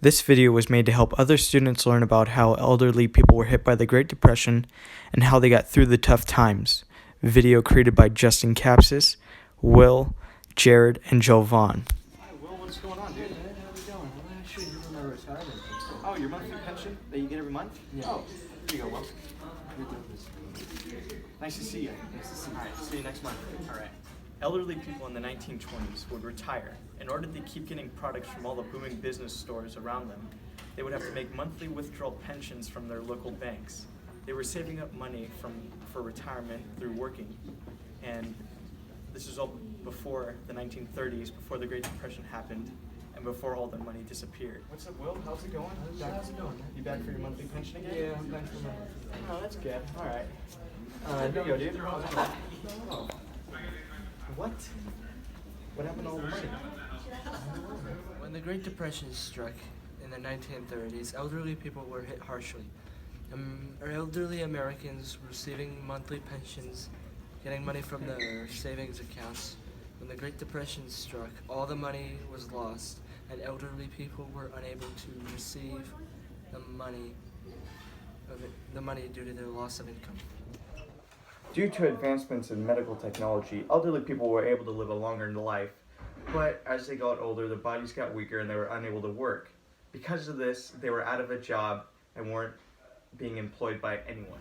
This video was made to help other students learn about how elderly people were hit by the Great Depression and how they got through the tough times. Video created by Justin Kapsas, Will, Jared, and Joe Vaughn. Hi, Will, what's going on, dude? How's it going? I'm actually doing my retirement. Oh, your monthly pension that you get every month? Yeah. Oh, here you go, Will. You're doing this. Nice to see you. Nice to see you. All right, see you next month. All right. Elderly people in the 1920s would retire. In order to keep getting products from all the booming business stores around them, they would have to make monthly withdrawal pensions from their local banks. They were saving up money for retirement through working, and this is all before the 1930s, before the Great Depression happened, and before all the money disappeared. What's up, Will? How's it going? How's it going? You back for your monthly pension again? Yeah, I'm back from Oh, that's good. All right. Here you go, dude. Oh. What? What happened to all the money? When the Great Depression struck in the 1930s, elderly people were hit harshly. Elderly Americans receiving monthly pensions, getting money from their savings accounts. When the Great Depression struck, all the money was lost, and elderly people were unable to receive the money due to their loss of income. Due to advancements in medical technology, elderly people were able to live a longer life, but as they got older, their bodies got weaker and they were unable to work. Because of this, they were out of a job and weren't being employed by anyone.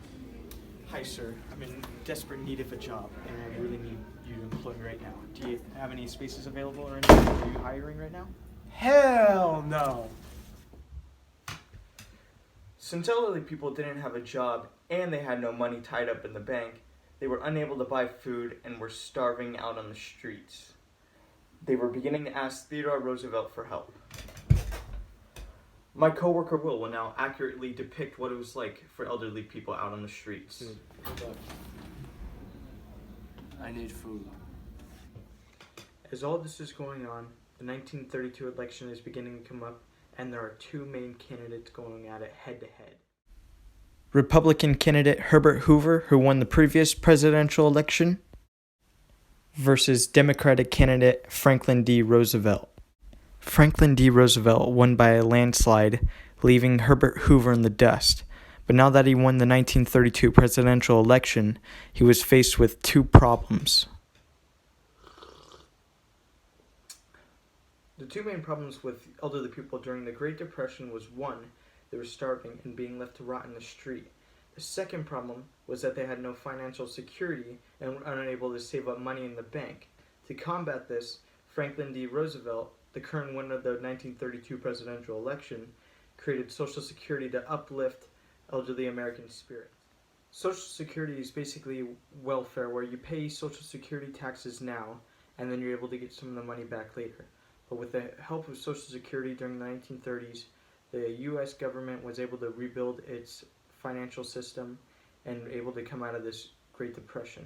Hi, sir. I'm in desperate need of a job, and I really need you to employ me right now. Do you have any spaces available or anything? Are you hiring right now? Hell no! Since elderly people didn't have a job and they had no money tied up in the bank, they were unable to buy food and were starving out on the streets. They were beginning to ask Theodore Roosevelt for help. My coworker Will now accurately depict what it was like for elderly people out on the streets. I need food. As all this is going on, the 1932 election is beginning to come up, and there are two main candidates going at it head-to-head. Republican candidate Herbert Hoover, who won the previous presidential election, versus Democratic candidate Franklin D. Roosevelt. Franklin D. Roosevelt won by a landslide, leaving Herbert Hoover in the dust. But now that he won the 1932 presidential election, he was faced with two problems. The two main problems with elderly people during the Great Depression was one, they were starving and being left to rot in the street. The second problem was that they had no financial security and were unable to save up money in the bank. To combat this, Franklin D. Roosevelt, the current winner of the 1932 presidential election, created Social Security to uplift elderly American spirits. Social Security is basically welfare where you pay Social Security taxes now and then you're able to get some of the money back later. But with the help of Social Security during the 1930s, the U.S. government was able to rebuild its financial system and able to come out of this Great Depression.